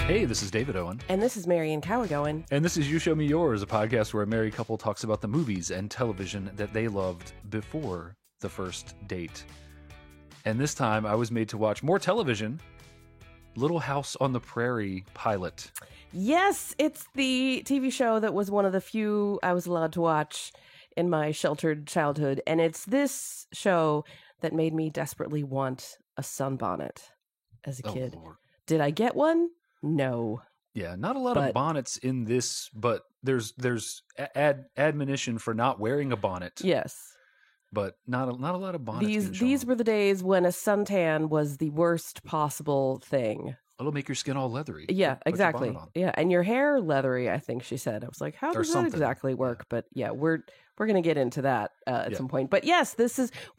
Hey, this is David Owen. And this is Marian Cowagowan. And this is You Show Me Yours, a podcast where a married couple talks about the movies and television that they loved before the first date. And this time I was made to watch more television, Little House on the Prairie pilot. Yes, it's the TV show that was one of the few I was allowed to watch in my sheltered childhood. And it's this show that made me desperately want a sunbonnet as a kid. Lord. Did I get one? No. Yeah, not a lot of bonnets in this, but there's admonition for not wearing a bonnet. Yes. But not a lot of bonnets. These were the days when a suntan was the worst possible thing. It'll make your skin all leathery. Yeah, Put exactly. Yeah, and your hair leathery, I think she said. I was like, how does that exactly work? Yeah. But yeah, we're going to get into that at some point. But yes,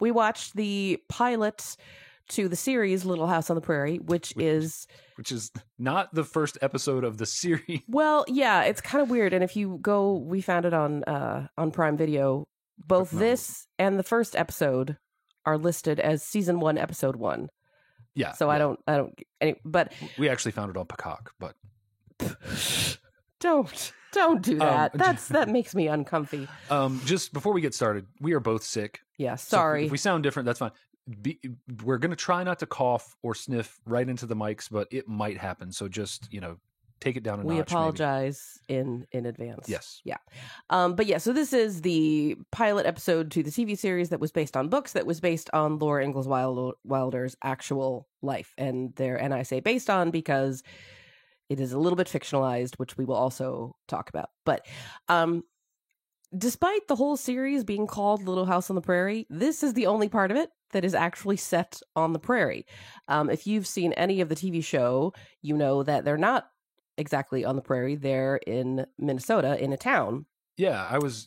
we watched the pilot to the series Little House on the Prairie, which is not the first episode of the series. Well, yeah, it's kind of weird. And if you go, we found it on Prime Video. Both this and the first episode are listed as season 1, episode 1. Yeah. So I don't, but we actually found it on Peacock, but don't do that. That makes me uncomfy. Just before we get started, we are both sick. Yeah. Sorry. So if we sound different, that's fine. We're going to try not to cough or sniff right into the mics, but it might happen. So just, take it down a notch. We apologize in advance. Yes. Yeah. But yeah, so this is the pilot episode to the TV series that was based on books, that was based on Laura Ingalls Wilder's actual life. And I say based on because it is a little bit fictionalized, which we will also talk about. But despite the whole series being called Little House on the Prairie, this is the only part of it that is actually set on the prairie. If you've seen any of the TV show, you know that they're not exactly on the prairie. They're in Minnesota, in a town. Yeah, I was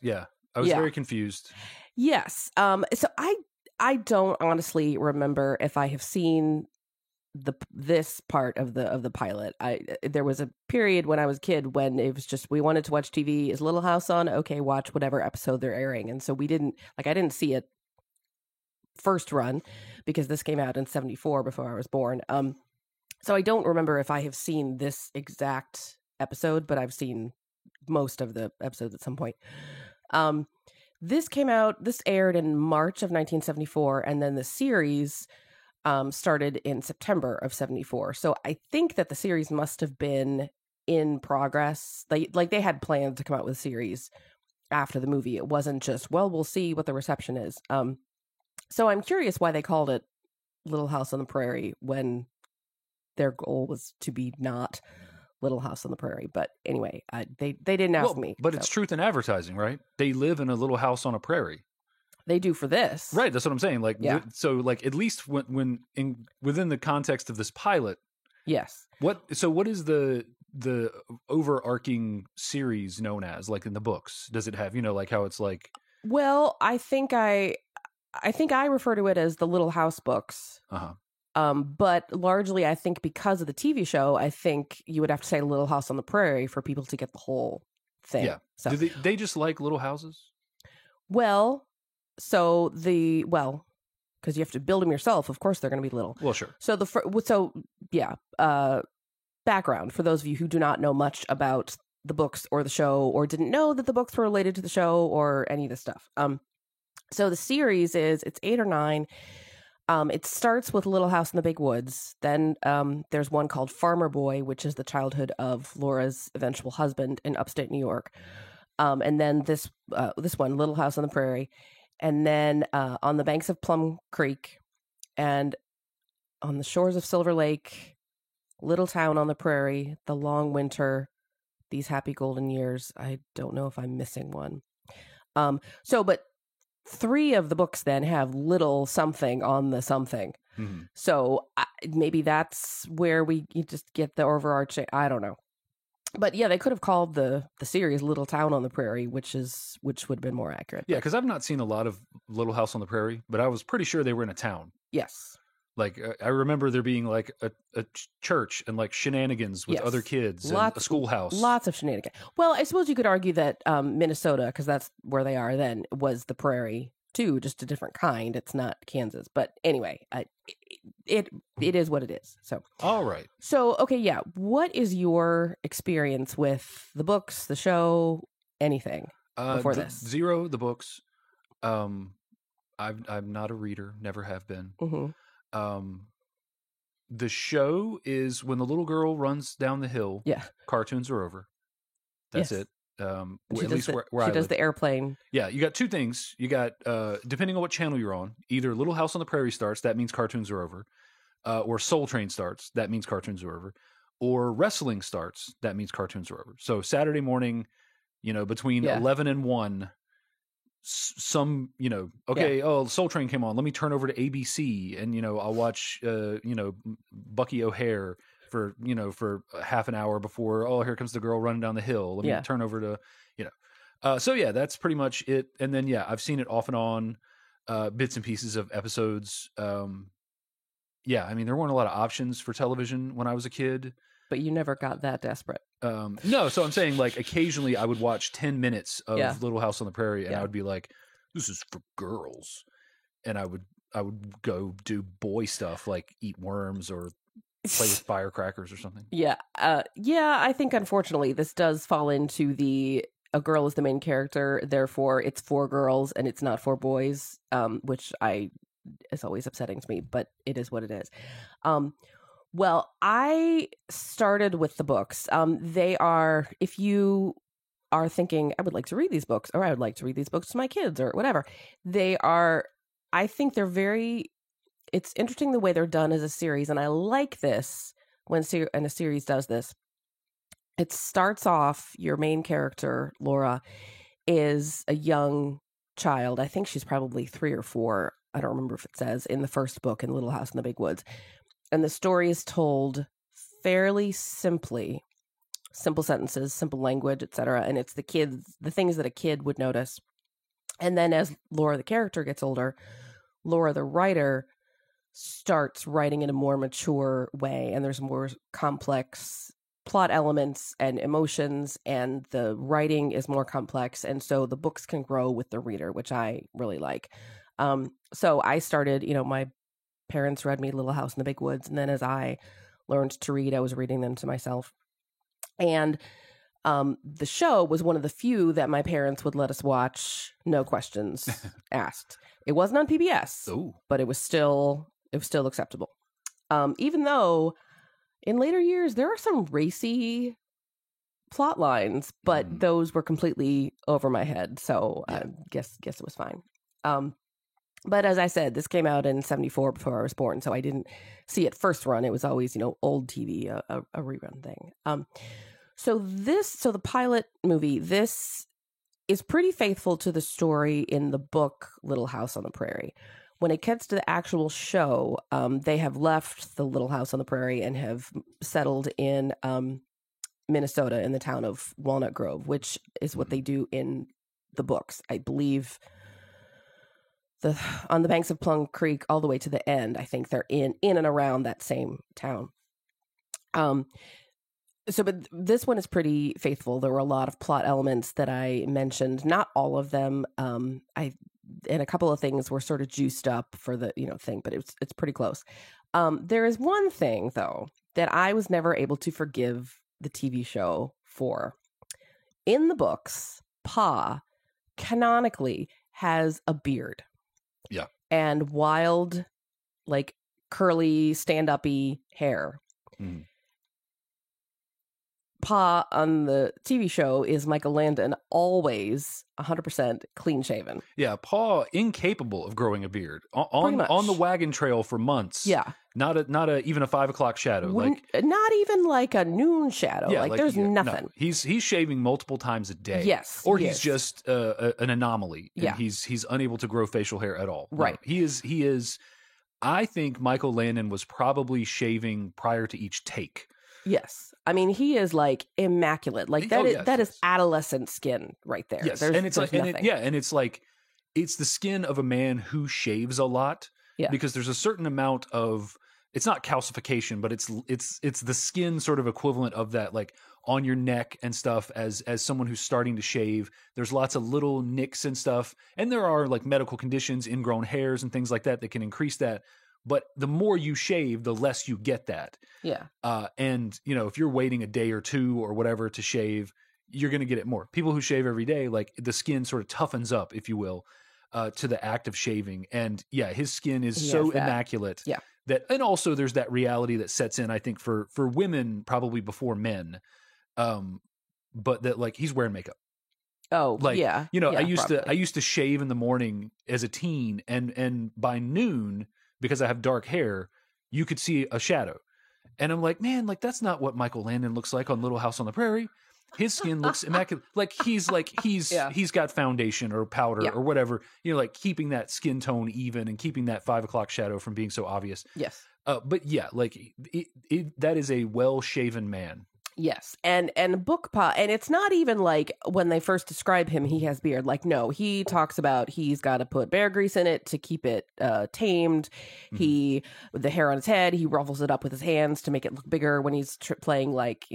very confused. Yes. So I don't honestly remember if I have seen this part of the pilot. There was a period when I was a kid when it was just, we wanted to watch TV. Is Little House on? Okay, watch whatever episode they're airing. And so I didn't see it first run because this came out in 1974 before I was born. So I don't remember if I have seen this exact episode, but I've seen most of the episodes at some point. This aired in March of 1974, and then the series started in September of 1974. So I think that the series must have been in progress. They had plans to come out with a series after the movie. It wasn't just, well, we'll see what the reception is. So I'm curious why they called it Little House on the Prairie when their goal was to be not Little House on the Prairie. But anyway, they didn't ask me. But it's truth in advertising, right? They live in a little house on a prairie. They do for this. Right, that's what I'm saying. So at least when within the context of this pilot. Yes. What is the overarching series known as, like in the books? Does it have, how it's like? Well, I think I refer to it as the Little House books. Uh-huh. But largely, I think because of the TV show, I think you would have to say Little House on the Prairie for people to get the whole thing. Yeah. So. Do they just like little houses? Well, because you have to build them yourself. Of course, they're going to be little. Well, sure. Background for those of you who do not know much about the books or the show, or didn't know that the books were related to the show or any of this stuff. So the series it's 8 or 9. It starts with Little House in the Big Woods. Then there's one called Farmer Boy, which is the childhood of Laura's eventual husband in upstate New York. And then this one, Little House on the Prairie. And then on the banks of Plum Creek and on the shores of Silver Lake, Little Town on the Prairie, The Long Winter, These Happy Golden Years. I don't know if I'm missing one. But 3 of the books then have little something on the something. Mm-hmm. So maybe that's where you just get the overarching, I don't know. But yeah, they could have called the series Little Town on the Prairie, which would have been more accurate. Yeah, because I've not seen a lot of Little House on the Prairie, but I was pretty sure they were in a town. Yes. Like, I remember there being like a church and like shenanigans with other kids, and a schoolhouse. Lots of shenanigans. Well, I suppose you could argue that Minnesota, because that's where they are then, was the prairie too, just a different kind. It's not Kansas, but anyway, it is what it is. So all right. So okay, yeah. What is your experience with the books, the show, anything before this? Zero. The books. I'm not a reader. Never have been. Mm-hmm. The show is when the little girl runs down the hill. Yeah. Cartoons are over. That's it. At least where I she does live. the airplane. Yeah, you got two things. You got depending on what channel you're on, either Little House on the Prairie starts, that means cartoons are over, or Soul Train starts, that means cartoons are over, or wrestling starts, that means cartoons are over. So Saturday morning, between 11 and 1, some, Soul Train came on, let me turn over to ABC and I'll watch Bucky O'Hare for half an hour before, here comes the girl running down the hill, let me turn over to so yeah, that's pretty much it. And then I've seen it off and on, bits and pieces of episodes. I mean, there weren't a lot of options for television when I was a kid, but you never got that desperate. No, so I'm saying, like, occasionally I would watch 10 minutes of Little House on the Prairie, and I would be like, this is for girls, and I would go do boy stuff like eat worms or play with firecrackers or something. I think unfortunately this does fall into a girl is the main character, therefore it's for girls and it's not for boys, which is always upsetting to me, but it is what it is. Well, I started with the books. They are, if you are thinking, I would like to read these books, or I would like to read these books to my kids, or whatever, they are, I think they're it's interesting the way they're done as a series, and I like this when a series does this. It starts off, your main character, Laura, is a young child. I think she's probably 3 or 4. I don't remember if it says in the first book in Little House in the Big Woods. And the story is told fairly simply, simple sentences, simple language, etc. And it's the things that a kid would notice. And then as Laura, the character, gets older, Laura, the writer, starts writing in a more mature way. And there's more complex plot elements and emotions, and the writing is more complex. And so the books can grow with the reader, which I really like. So I started, my parents read me Little House in the Big Woods, and then as I learned to read, I was reading them to myself. And the show was one of the few that my parents would let us watch, no questions asked. It wasn't on PBS, but it was still acceptable. Even though in later years there are some racy plot lines, but those were completely over my head, so I guess it was fine. But as I said, this came out in 1974 before I was born, so I didn't see it first run. It was always, old TV, a rerun thing. So the pilot movie, this is pretty faithful to the story in the book Little House on the Prairie. When it gets to the actual show, they have left the Little House on the Prairie and have settled in Minnesota in the town of Walnut Grove, which is what they do in the books. I believe on the banks of Plum Creek all the way to the end. I think they're in and around that same town. But this one is pretty faithful. There were a lot of plot elements that I mentioned, not all of them. And a couple of things were sort of juiced up for the, thing, but it's pretty close. There is one thing though that I was never able to forgive the TV show for. In the books, Pa canonically has a beard. Yeah. And wild, like curly, stand-up-y hair. Mm. Pa on the TV show is Michael Landon, always 100% clean-shaven. Yeah, Pa incapable of growing a beard on the wagon trail for months. Yeah, not even a 5 o'clock shadow. Not even like a noon shadow. Yeah, there's nothing. No. He's shaving multiple times a day. Yes, or he's just an anomaly. And yeah, he's unable to grow facial hair at all. Right. No, he is. I think Michael Landon was probably shaving prior to each take. Yes. I mean, he is like immaculate. Like that is adolescent skin right there. Yes. And it's like, it's the skin of a man who shaves a lot. Yeah. Because there's a certain amount of, it's not calcification, but it's the skin sort of equivalent of that like on your neck and stuff as someone who's starting to shave. There's lots of little nicks and stuff, and there are like medical conditions, ingrown hairs and things like that can increase that. But the more you shave, the less you get that. Yeah. And if you're waiting a day or two or whatever to shave, you're going to get it more. People who shave every day, like the skin sort of toughens up, if you will, to the act of shaving. And yeah, his skin is so immaculate. Yeah. And also there's that reality that sets in, I think, for women probably before men. But that like he's wearing makeup. Oh, like, yeah. I used to shave in the morning as a teen, and by noon, because I have dark hair, you could see a shadow. And I'm like, man, like that's not what Michael Landon looks like on Little House on the Prairie. His skin looks immaculate. He's got foundation or powder or whatever, like keeping that skin tone even and keeping that 5 o'clock shadow from being so obvious. Yes. But yeah, like that is a well-shaven man. Yes. And and it's not even like when they first describe him, he has beard. Like, no, he talks about he's got to put bear grease in it to keep it tamed. Mm-hmm. With the hair on his head, he ruffles it up with his hands to make it look bigger when he's playing like,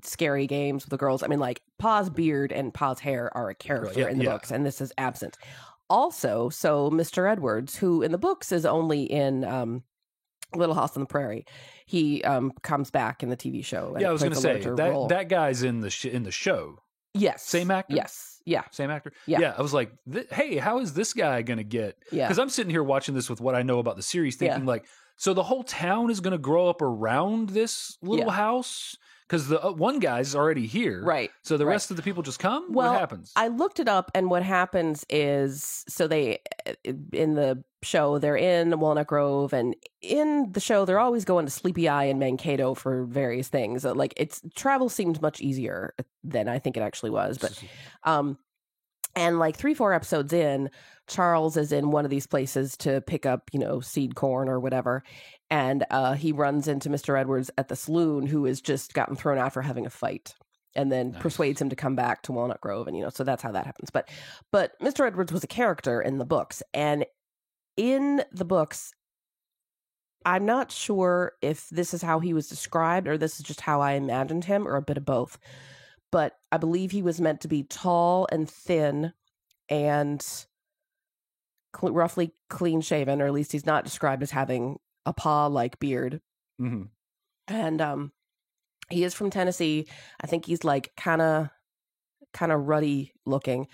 scary games with the girls. I mean, like Pa's beard and Pa's hair are a character in the books, and this is absent. Also, so Mr. Edwards, who in the books is only in Little House on the Prairie, he comes back in the TV show. And I was going to say that guy's in the show. Yes, same actor. Yes, yeah, same actor. Yeah, I was like, hey, how is this guy going to get? Yeah, because I'm sitting here watching this with what I know about the series, thinking like, so the whole town is going to grow up around this little house. Because the one guy's already here. Right. So the rest of the people just come? Well, what happens? I looked it up, and what happens is, so they, in the show, they're in Walnut Grove, and in the show, they're always going to Sleepy Eye and Mankato for various things. Like, travel seemed much easier than I think it actually was. But, and like 3-4 episodes in, Charles is in one of these places to pick up, seed corn or whatever. And he runs into Mr. Edwards at the saloon, who has just gotten thrown out for having a fight, and then persuades him to come back to Walnut Grove. And, so that's how that happens. But Mr. Edwards was a character in the books. And in the books, I'm not sure if this is how he was described or this is just how I imagined him, or a bit of both. But I believe he was meant to be tall and thin and roughly clean shaven, or at least he's not described as having a paw-like beard. Mm-hmm. And he is from Tennessee. I think he's like kind of ruddy looking.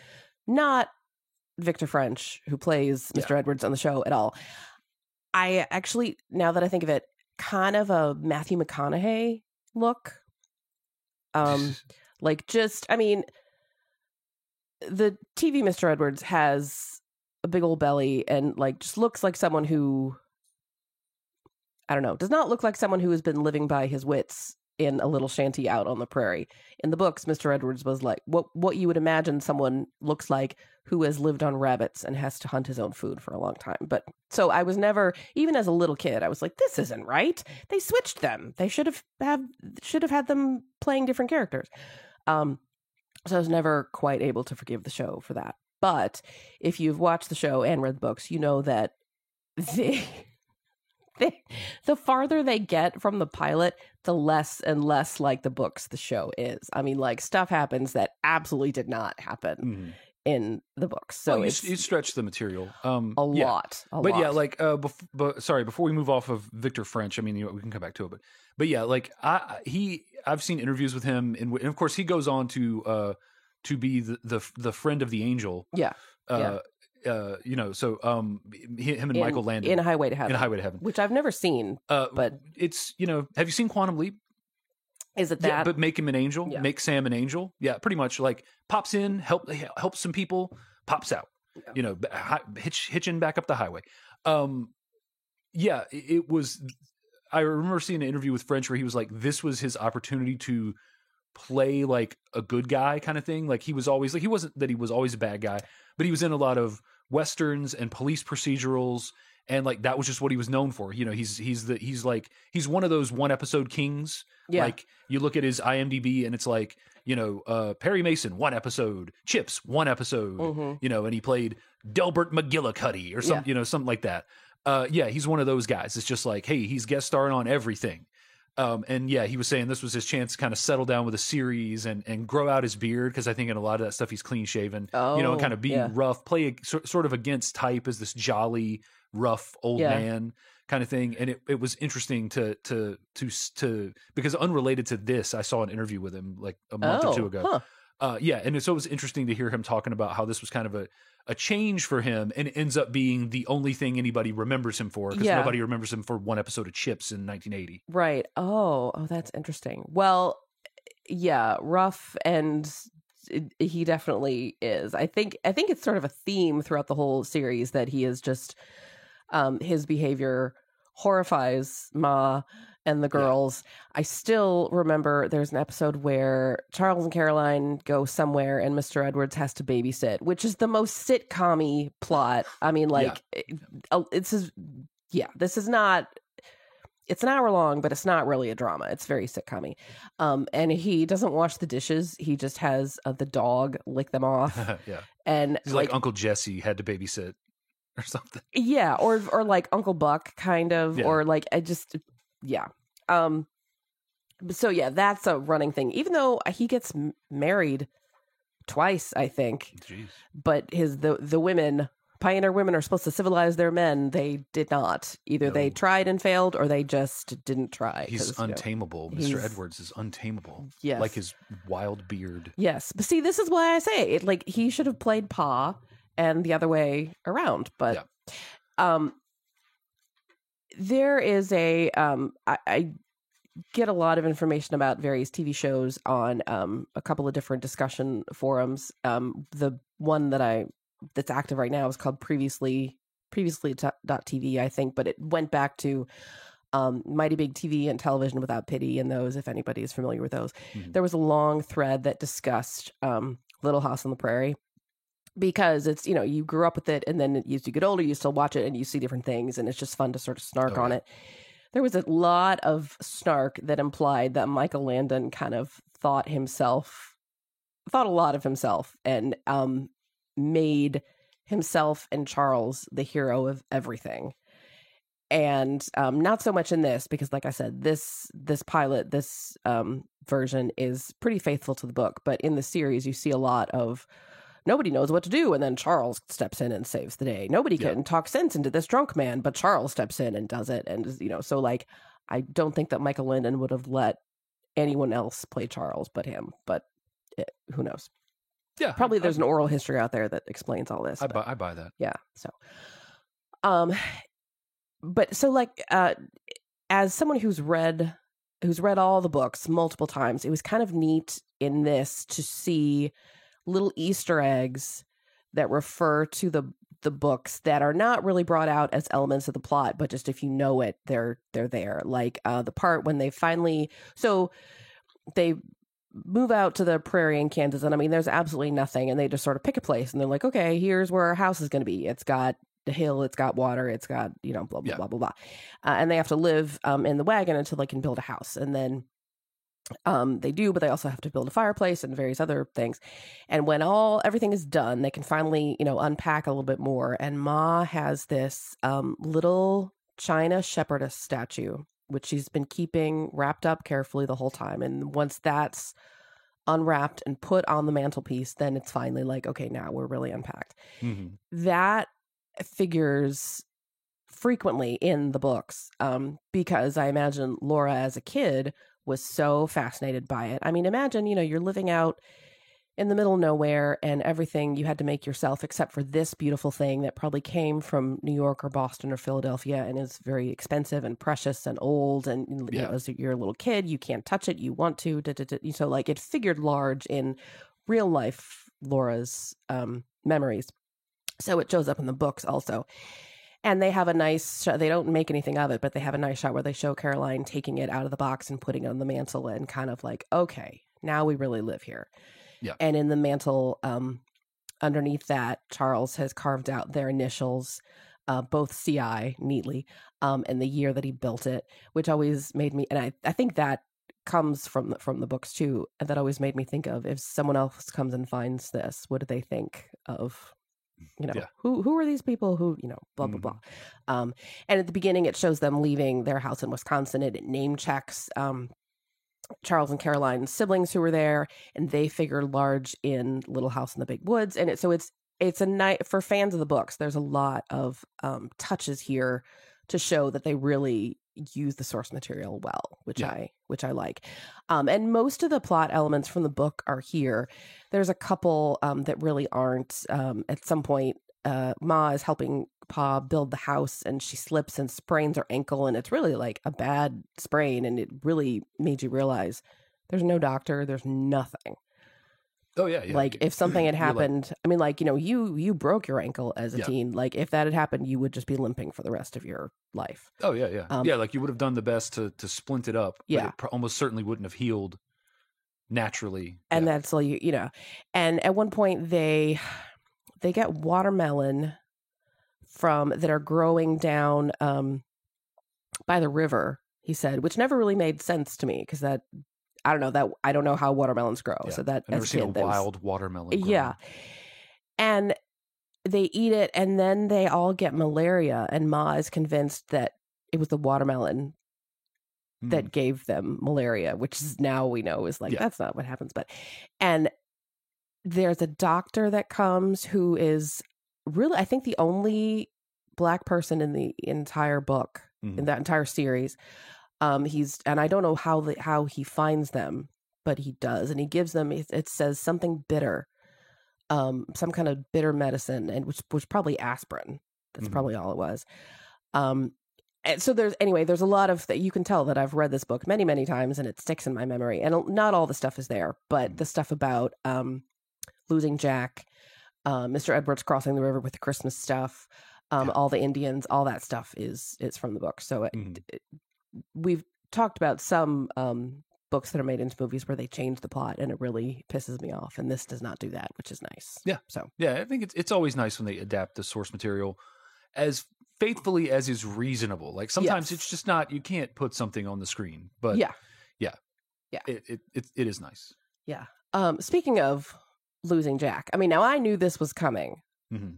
Not Victor French, who plays Mr. Edwards on the show at all. I actually, now that I think of it, kind of a Matthew McConaughey look. Like just, I mean, the TV Mr. Edwards has a big old belly and like just looks like someone who, I don't know, does not look like someone who has been living by his wits in a little shanty out on the prairie. In the books, Mr. Edwards was like what you would imagine someone looks like who has lived on rabbits and has to hunt his own food for a long time. But so I was never, even as a little kid, I was like, this isn't right. They switched them. They should have had them playing different characters. So I was never quite able to forgive the show for that. But if you've watched the show and read the books, you know that the farther they get from the pilot, the less and less like the books the show is. I mean, like, stuff happens that absolutely did not happen in the books. So well, you stretch the material a lot. Yeah, like, before we move off of Victor French, I mean, we can come back to it, but yeah, like I've seen interviews with him, and of course he goes on to be the friend of the angel. Yeah. So him and Michael Landon in Highway to Heaven. In Highway to Heaven, which I've never seen, but it's have you seen Quantum Leap? Is it that? Yeah, but make him an angel, make Sam an angel. Yeah, pretty much like pops in, helps some people, pops out. Yeah. Hitching back up the highway. It was. I remember seeing an interview with French where he was like, this was his opportunity to play like a good guy kind of thing. Like he was always like, he wasn't that he was always a bad guy, but he was in a lot of Westerns and police procedurals. And like, that was just what he was known for. He's one of those one episode kings. Yeah. Like you look at his IMDb and it's like, Perry Mason, 1 episode, Chips, 1 episode, and he played Delbert McGillicuddy or something, something like that. He's one of those guys. It's just like, hey, he's guest starring on everything. And yeah, he was saying this was his chance to kind of settle down with a series and grow out his beard, because I think in a lot of that stuff he's clean shaven, and kind of be rough, play sort of against type as this jolly, rough old man kind of thing. And it was interesting to because unrelated to this, I saw an interview with him like a month or two ago. And so it was interesting to hear him talking about how this was kind of a change for him, and it ends up being the only thing anybody remembers him for, because nobody remembers him for one episode of Chips in 1980. Right. Oh, that's interesting. Well, yeah, rough, and he definitely is. I think it's sort of a theme throughout the whole series that he is just his behavior horrifies Ma and the girls. I still remember there's an episode where Charles and Caroline go somewhere and Mr. Edwards has to babysit, which is the most sitcom-y plot. I mean, like, this is not, it's an hour long, but it's not really a drama. It's very sitcom-y. And he doesn't wash the dishes. He just has the dog lick them off. And he's like Uncle Jesse had to babysit or something. Yeah. Or like Uncle Buck kind of, or like, so yeah, that's a running thing, even though he gets married twice, I think. Jeez. But the women, pioneer women, are supposed to civilize their men. They did not. Either they tried and failed, or they just didn't try. He's untamable. Mr. Edwards is untamable. Yes. Like his wild beard. Yes. But see, this is why I say it, like, he should have played Pa and the other way around. But there is I get a lot of information about various TV shows on a couple of different discussion forums. The one that's active right now is called previously.tv, I think, but it went back to Mighty Big TV and Television Without Pity, and those, if anybody is familiar with those. Mm-hmm. There was a long thread that discussed Little House on the Prairie, because it's, you grew up with it, and then as you get older, you still watch it and you see different things, and it's just fun to sort of snark on it. There was a lot of snark that implied that Michael Landon kind of thought a lot of himself, and made himself and Charles the hero of everything. And not so much in this, because like I said, this pilot, this version is pretty faithful to the book. But in the series, you see a lot of nobody knows what to do, and then Charles steps in and saves the day. Nobody can talk sense into this drunk man, but Charles steps in and does it. And, so like, I don't think that Michael Landon would have let anyone else play Charles but him. But who knows? Yeah. Probably there's an oral history out there that explains all this. I buy that. Yeah. So, but so like, as someone who's read all the books multiple times, it was kind of neat in this to see little Easter eggs that refer to the books that are not really brought out as elements of the plot, but just if you know it, they're there. Like the part when they move out to the prairie in Kansas, and I mean, there's absolutely nothing, and they just sort of pick a place, and they're like, okay, here's where our house is going to be. It's got the hill, it's got water, it's got, blah, blah, blah, blah, blah. And they have to live in the wagon until they can build a house. And then they do, but they also have to build a fireplace and various other things. And when everything is done, they can finally, unpack a little bit more. And Ma has this little China shepherdess statue, which she's been keeping wrapped up carefully the whole time. And once that's unwrapped and put on the mantelpiece, then it's finally like, okay, now we're really unpacked. Mm-hmm. That figures frequently in the books, because I imagine Laura as a kid was so fascinated by it. I mean, imagine, you're living out in the middle of nowhere and everything you had to make yourself except for this beautiful thing that probably came from New York or Boston or Philadelphia and is very expensive and precious and old. And, as you're a little kid, you can't touch it. You want to. So like it figured large in real life Laura's memories. So it shows up in the books also. And they have a nice shot. They don't make anything of it, but they have a nice shot where they show Caroline taking it out of the box and putting it on the mantle and kind of like, okay, now we really live here. Yeah. And in the mantle, underneath that, Charles has carved out their initials, both CI neatly, and the year that he built it, which always made me, and I think that comes from the books too, and that always made me think of, if someone else comes and finds this, what do they think of Yeah. who are these people who, blah, blah, blah. And at the beginning, it shows them leaving their house in Wisconsin, and it name checks Charles and Caroline's siblings who were there, and they figure large in Little House in the Big Woods. And it's a night for fans of the books. There's a lot of touches here to show that they really use the source material well, which I like. And most of the plot elements from the book are here. There's a couple that really aren't. At some point, Ma is helping Pa build the house, and she slips and sprains her ankle, and it's really like a bad sprain, and it really made you realize there's no doctor, there's nothing. Oh yeah. Like if something had happened, I mean, like, you broke your ankle as a teen. Like if that had happened, you would just be limping for the rest of your life. Oh yeah. Like you would have done the best to splint it up. But it almost certainly wouldn't have healed naturally. And that's all and at one point they get watermelon that are growing down by the river, he said, which never really made sense to me because I don't know how watermelons grow. So that I've never seen a wild watermelon grow. Yeah. And they eat it, and then they all get malaria, and Ma is convinced that it was the watermelon that gave them malaria, which is now we know is like, that's not what happens. And there's a doctor that comes who is really, I think, the only Black person in the entire book, in that entire series. And I don't know how he finds them, but he does, and he gives them. It says something bitter, some kind of bitter medicine, and which was probably aspirin. That's probably all it was. And so there's a lot of that. You can tell that I've read this book many, many times, and it sticks in my memory. And not all the stuff is there, but the stuff about losing Jack, Mr. Edwards crossing the river with the Christmas stuff, all the Indians, all that stuff is from the book. So we've talked about some books that are made into movies where they change the plot, and it really pisses me off. And this does not do that, which is nice. Yeah. So I think it's always nice when they adapt the source material as faithfully as is reasonable. Like sometimes it's just not. You can't put something on the screen, but it is nice. Yeah. Speaking of losing Jack, I mean, now I knew this was coming,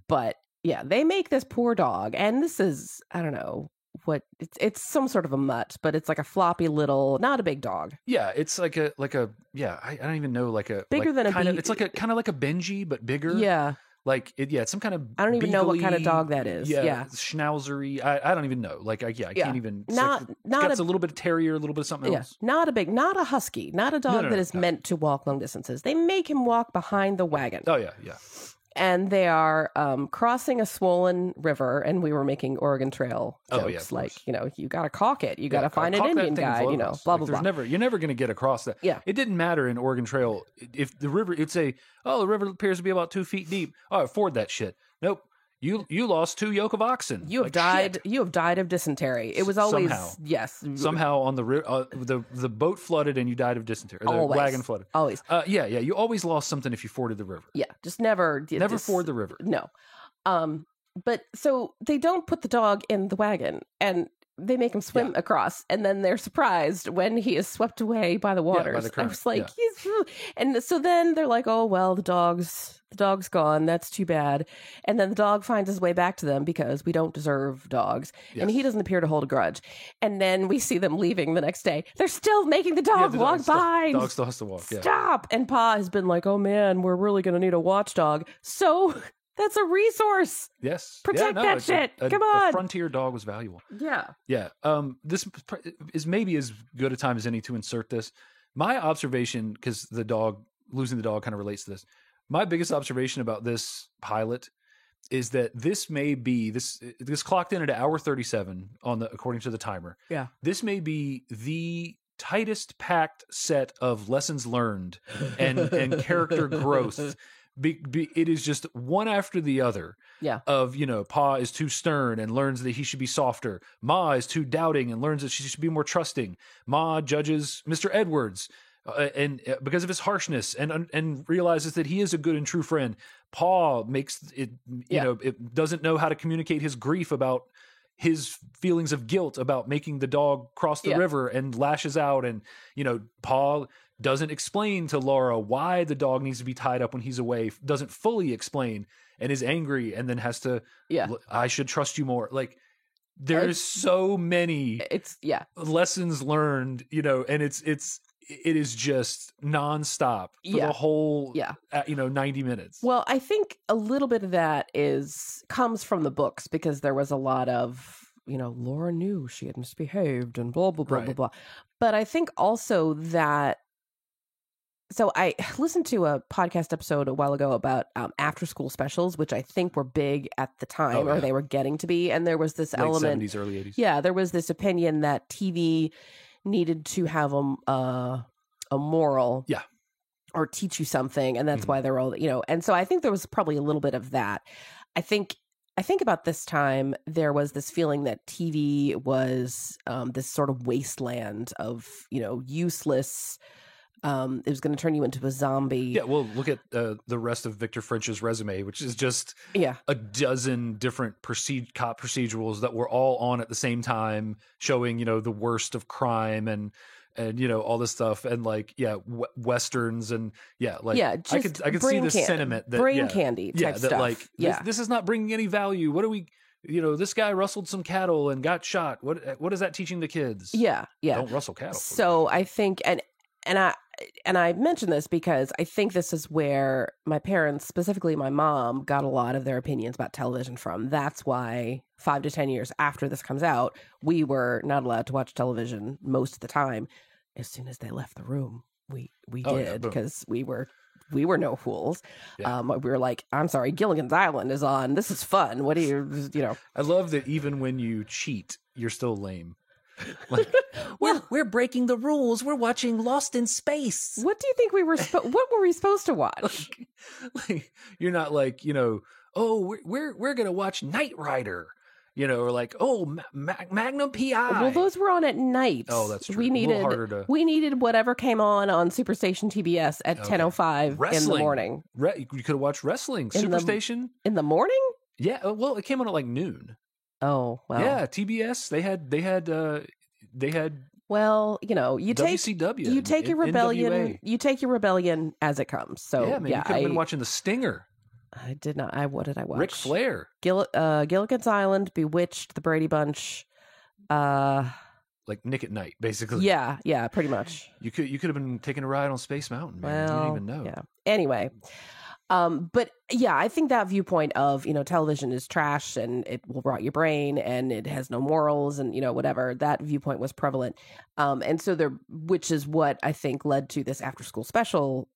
but they make this poor dog, and this is, I don't know what it's some sort of a mutt, but it's like a floppy little, not a big dog. Yeah, it's like a I don't even know, like a bigger than kind of, it's like a kind of like a Benji but bigger. Yeah. Like it's some kind of I don't even know what kind of dog that is. Yeah. Schnauzery. I don't even know. Like I can't even. Not it's a little bit of terrier, a little bit of something else. Not a husky, not a dog that is meant to walk long distances. They make him walk behind the wagon. Oh yeah. And they are crossing a swollen river, and we were making Oregon Trail jokes, like, you got to caulk it, you got to find an Indian guide, blah, blah, blah. You're never going to get across that. Yeah. It didn't matter in Oregon Trail if the river, it'd say, the river appears to be about 2 feet deep. Oh, ford that shit. Nope. You lost 2 yoke of oxen. You have died. Shit. You have died of dysentery. It was always somehow on the boat flooded and you died of dysentery. Or the wagon flooded. Always. You always lost something if you forded the river. Yeah, just never ford the river. No. But so they don't put the dog in the wagon, and they make him swim across, and then they're surprised when he is swept away by the waters. By the current. I was like, and so then they're like, oh well, the dog's gone. That's too bad. And then the dog finds his way back to them because we don't deserve dogs, and he doesn't appear to hold a grudge. And then we see them leaving the next day. They're still making the dog walk by. Dog still has to walk. Stop. And Pa has been like, oh man, we're really going to need a watchdog. So. That's a resource. Yes. Protect that shit. Come on. A frontier dog was valuable. Yeah. Yeah. This is maybe as good a time as any to insert this. My observation, because losing the dog kind of relates to this. My biggest observation about this pilot is that this may be this clocked in at an hour 37 according to the timer. Yeah. This may be the tightest packed set of lessons learned and character growth. It is just one after the other. Yeah. Of, Pa is too stern and learns that he should be softer. Ma is too doubting and learns that she should be more trusting. Ma judges Mr. Edwards and because of his harshness and realizes that he is a good and true friend. Pa makes it, it doesn't know how to communicate his grief about his feelings of guilt about making the dog cross the river and lashes out, and Pa doesn't explain to Laura why the dog needs to be tied up when he's away, doesn't fully explain, and is angry, and then has to, I should trust you more. Like, there's so many lessons learned, and it is just nonstop for the whole 90 minutes. Well, I think a little bit of that comes from the books, because there was a lot of, Laura knew she had misbehaved and blah, blah, blah, blah, blah. But I think also that, so I listened to a podcast episode a while ago about after school specials, which I think were big at the time, or they were getting to be. And there was this element, 70s, early 80s. Yeah, there was this opinion that TV needed to have a moral, or teach you something, and that's why they're all, and so I think there was probably a little bit of that. I think about this time there was this feeling that TV was this sort of wasteland of useless. It was going to turn you into a zombie. Yeah, well, look at the rest of Victor French's resume, which is just a dozen different cop procedurals that were all on at the same time, showing the worst of crime and all this stuff, and westerns, and I could see the sentiment that brain candy type stuff. This is not bringing any value. What do we? This guy rustled some cattle and got shot. What is that teaching the kids? Yeah. Don't rustle cattle. So I think, and I mention this because I think this is where my parents, specifically my mom, got a lot of their opinions about television from. That's why 5 to 10 years after this comes out, we were not allowed to watch television most of the time. As soon as they left the room, we did, because we were no fools. Yeah. We were like, I'm sorry, Gilligan's Island is on. This is fun. What do you? I love that even when you cheat, you're still lame. Like, we're breaking the rules. We're watching Lost in Space. What do you think we were? What were we supposed to watch? Like, you're not like, oh, we're gonna watch Knight Rider, or like, oh, Magnum PI. Well, those were on at night. Oh, that's true. We needed whatever came on Superstation TBS at 10:05 in the morning. You could have watched wrestling Superstation in the morning. Yeah, well, it came on at like noon. Oh, wow. Yeah, TBS. They had. Well, you WCW, you take your rebellion. NWA. You take your rebellion as it comes. So yeah, man, you could have been watching The Stinger. I did not. What did I watch? Ric Flair. Gilligan's Island, Bewitched, The Brady Bunch. Like Nick at Night, basically. Yeah, pretty much. You could have been taking a ride on Space Mountain, man. You didn't even know. Yeah. Anyway. But yeah, I think that viewpoint of, television is trash and it will rot your brain and it has no morals and, whatever, that viewpoint was prevalent. And so which is what I think led to this after school special,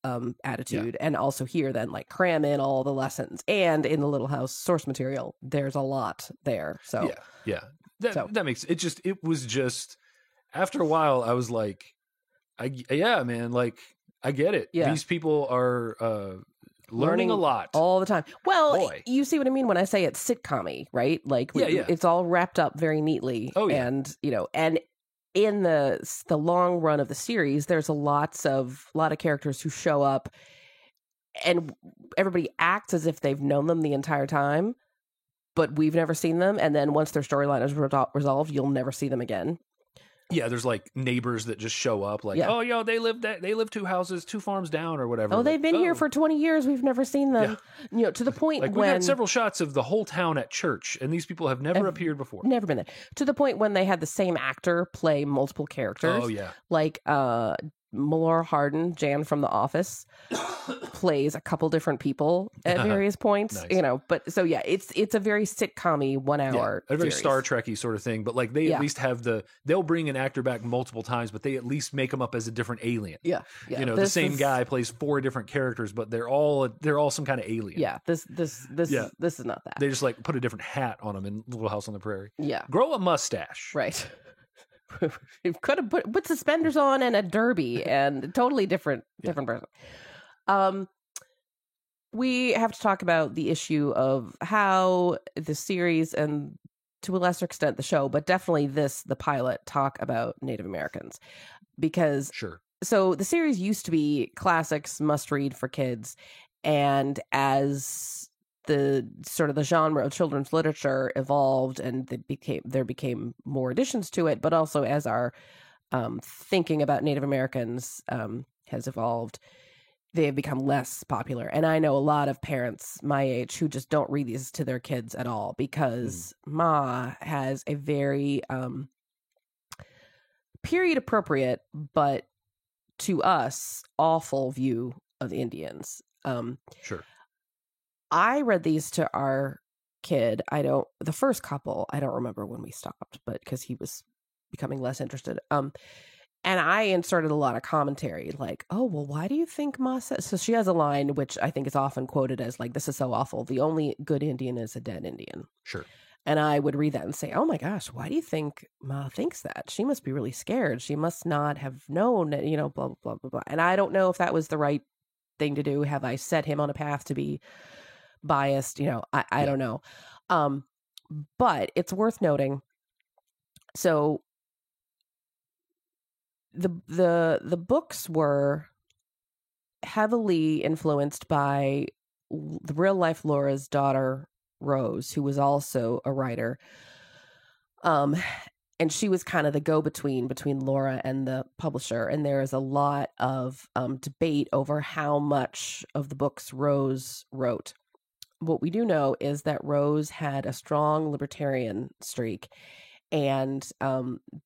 attitude. Yeah. And also here then, like, cram in all the lessons, and in the Little House source material, there's a lot there. So yeah. That makes it. It was just, after a while I was like, I get it. Yeah. These people are, learning a lot all the time. Well, you see what I mean when I say it's sitcom-y, right? Like, it's all wrapped up very neatly. Oh, yeah. And and in the long run of the series, there's a lot of characters who show up, and everybody acts as if they've known them the entire time, but we've never seen them. And then once their storyline is resolved, you'll never see them again. Yeah, there's like neighbors that just show up, like, oh, they live 2 houses, 2 farms down, or whatever. Oh, they've been here for 20 years. We've never seen them. Yeah. To the point like, when we had several shots of the whole town at church, and these people have never appeared before. Never been there. To the point when they had the same actor play multiple characters. Oh yeah, like Melora Hardin, Jan from The Office, plays a couple different people at various points. Nice. But so yeah, it's a very sitcom-y 1 hour. A very Star Trek-y sort of thing. But like they at least have they'll bring an actor back multiple times, but they at least make him up as a different alien. Yeah. The same guy plays 4 different characters, but they're all some kind of alien. Yeah. This is not that. They just like put a different hat on him in Little House on the Prairie. Yeah. Grow a mustache. Right. You could have put suspenders on and a derby, and totally different person. We have to talk about the issue of how the series, and to a lesser extent the show, but definitely the pilot, talk about Native Americans. Because so the series used to be classics, must read for kids, and as the sort of the genre of children's literature evolved and there became more additions to it, but also as our thinking about Native Americans has evolved, they have become less popular. And I know a lot of parents my age who just don't read these to their kids at all because Ma has a very period appropriate, but to us, awful view of the Indians. Sure. I read these to our kid. The first couple, I don't remember when we stopped, but because he was becoming less interested. And I inserted a lot of commentary like, oh, well, why do you think Ma says? So she has a line, which I think is often quoted as like, this is so awful. The only good Indian is a dead Indian. Sure. And I would read that and say, oh my gosh, why do you think Ma thinks that? She must be really scared. She must not have known, blah, blah, blah, blah, blah. And I don't know if that was the right thing to do. Have I set him on a path to be biased? I don't know. But it's worth noting. So the books were heavily influenced by the real life Laura's daughter, Rose, who was also a writer. And she was kind of the go-between between Laura and the publisher. And there is a lot of debate over how much of the books Rose wrote. What we do know is that Rose had a strong libertarian streak and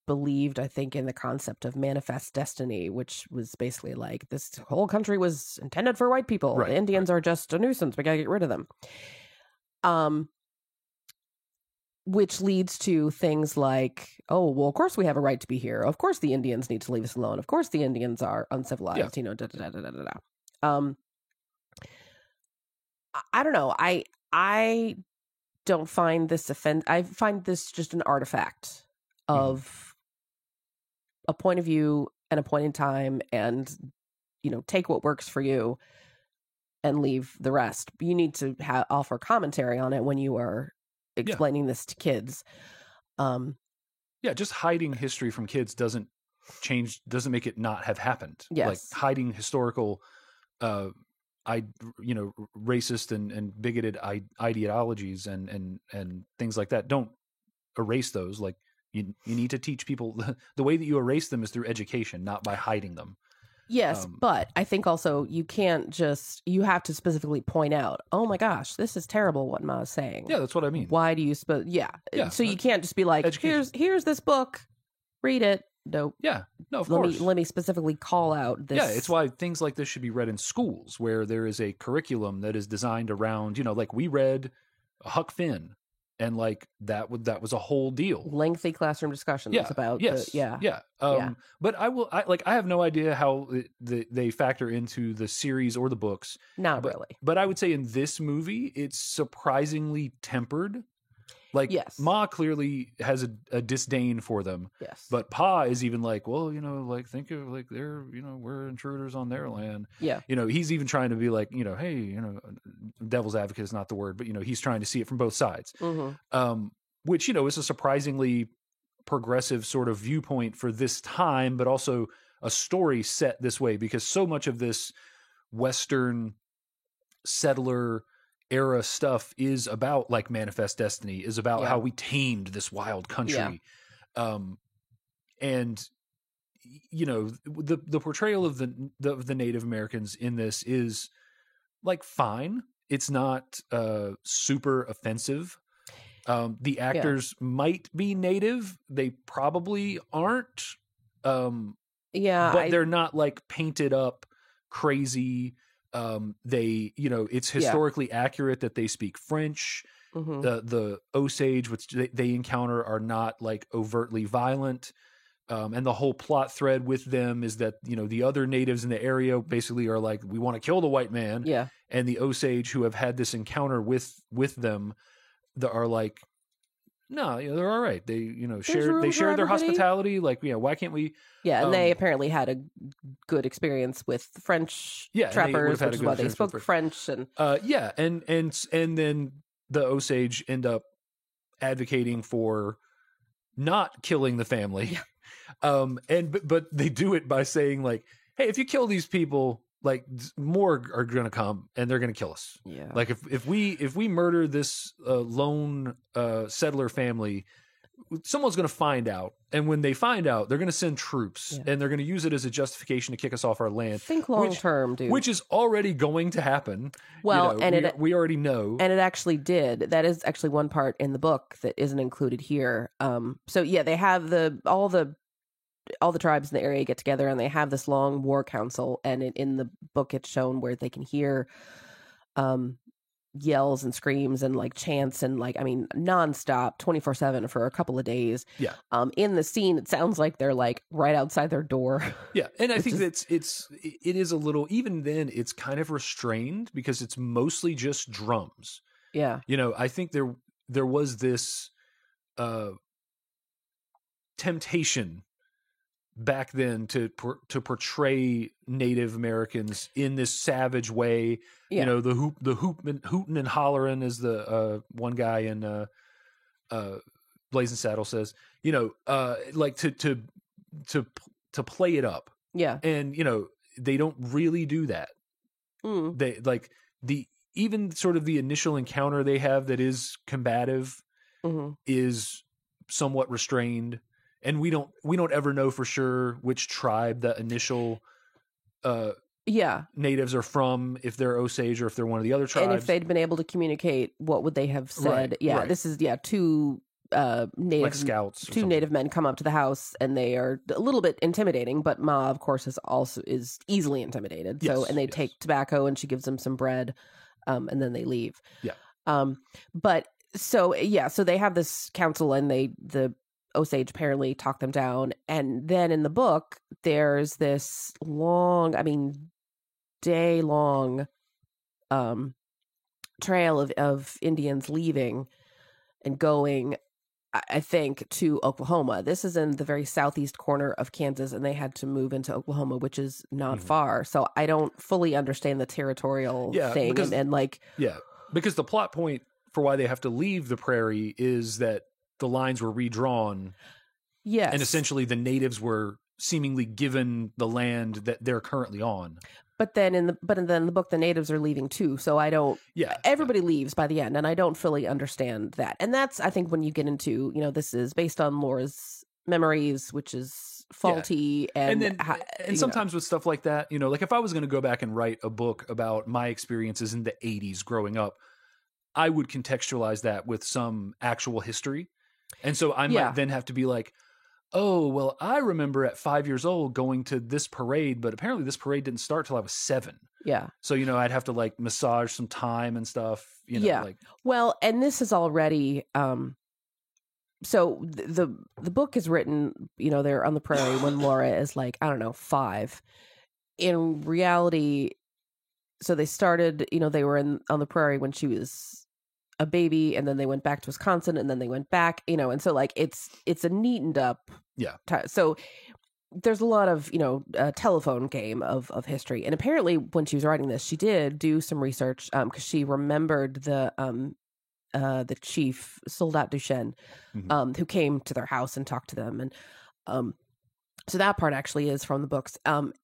believed, I think, in the concept of manifest destiny, which was basically like, this whole country was intended for white people. Right, Indians are just a nuisance. We got to get rid of them. Which leads to things like, oh, well, of course we have a right to be here. Of course the Indians need to leave us alone. Of course the Indians are uncivilized, da, da, da, da, da, da, da. I don't know. I don't find this I find this just an artifact of a point of view and a point in time, and take what works for you and leave the rest. You need to offer commentary on it when you are explaining this to kids. Just hiding history from kids doesn't make it not have happened. Yes. Like hiding historical racist and bigoted ideologies and things like that don't erase those. Like you need to teach people the way that you erase them is through education, not by hiding them. Yes, but I think also you have to specifically point out, oh my gosh, this is terrible what Ma is saying. Yeah, that's what I mean. Why do you suppose? Yeah. So you can't just be like, education. here's this book, read it. No. Yeah. No, of course. Let me specifically call out this. Yeah, it's why things like this should be read in schools where there is a curriculum that is designed around, like we read Huck Finn, and like that was a whole deal. Lengthy classroom discussions about But I have no idea how they factor into the series or the books. Not really. But I would say in this movie, it's surprisingly tempered. Like, yes. Ma clearly has a disdain for them. Yes. But Pa is even like, well, think of like they're, we're intruders on their land. Yeah. He's even trying to be like, hey, devil's advocate is not the word, but, he's trying to see it from both sides. Mm-hmm. Which, is a surprisingly progressive sort of viewpoint for this time, but also a story set this way because so much of this Western settler era stuff is about like manifest destiny, is about how we tamed this wild country. And the portrayal of the Native Americans in this is like fine. It's not super offensive. The actors might be Native. They probably aren't. But they're not like painted up crazy. It's historically accurate that they speak French. Mm-hmm. The Osage, which they encounter, are not like overtly violent. And the whole plot thread with them is that, the other natives in the area basically are like, we want to kill the white man. Yeah. And the Osage who have had this encounter with them are like, no, they're all right. They, share their hospitality. Like, why can't we? Yeah. And they apparently had a good experience with French trappers, which is why they spoke French. And and then the Osage end up advocating for not killing the family. Yeah. But they do it by saying like, hey, if you kill these people, like more are going to come and they're going to kill us. Yeah. Like if we murder this lone settler family, someone's going to find out. And when they find out, they're going to send troops and they're going to use it as a justification to kick us off our land. Think long term, dude. Which is already going to happen. Well, we already know. And it actually did. That is actually one part in the book that isn't included here. So yeah, they have all the tribes in the area get together and they have this long war council. And in the book, it's shown where they can hear yells and screams and like chants and like, I mean, nonstop 24/7 for a couple of days. Yeah. In the scene, it sounds like they're like right outside their door. Yeah. And I think it is a little, even then it's kind of restrained because it's mostly just drums. Yeah. I think there was this temptation back then to portray Native Americans in this savage way. Yeah. The hootin' and hollering, as the one guy in Blazing Saddle says. Like to play it up. Yeah. And they don't really do that. They like even sort of the initial encounter they have that is combative is somewhat restrained. And we don't ever know for sure which tribe the initial natives are from, if they're Osage or if they're one of the other tribes. And if they'd been able to communicate, what would they have said? Right, yeah, right. This is two native like scouts, two native men come up to the house, and they are a little bit intimidating. But Ma, of course, is easily intimidated. Yes, So, and they take tobacco, and she gives them some bread, and then they leave. Yeah. But so they have this council, and the Osage apparently talk them down. And then in the book, there's this long, day-long trail of Indians leaving and going, I think, to Oklahoma. This is in the very southeast corner of Kansas, and they had to move into Oklahoma, which is not far. So I don't fully understand the territorial thing. Because, because the plot point for why they have to leave the prairie is that the lines were redrawn. Yes. And essentially the natives were seemingly given the land that they're currently on. But then in the book, the natives are leaving too. So I don't. Yeah. Everybody leaves by the end, and I don't fully understand that. And that's, I think, when you get into, this is based on Laura's memories, which is faulty, and sometimes with stuff like that, like if I was going to go back and write a book about my experiences in the 80s growing up, I would contextualize that with some actual history. And so I might then have to be like, oh, well, I remember at 5 years old going to this parade, but apparently this parade didn't start till I was 7. Yeah. So, I'd have to like massage some time and stuff. Well, and this is already, so the book is written, they're on the prairie when Laura is like, I don't know, 5. In reality, so they started, they were on the prairie when she was a baby, and then they went back to Wisconsin, and then they went back, and so like it's a neatened up so there's a lot of a telephone game of history. And apparently when she was writing this, she did do some research because she remembered the chief Soldat Duchesne who came to their house and talked to them, and so that part actually is from the books, and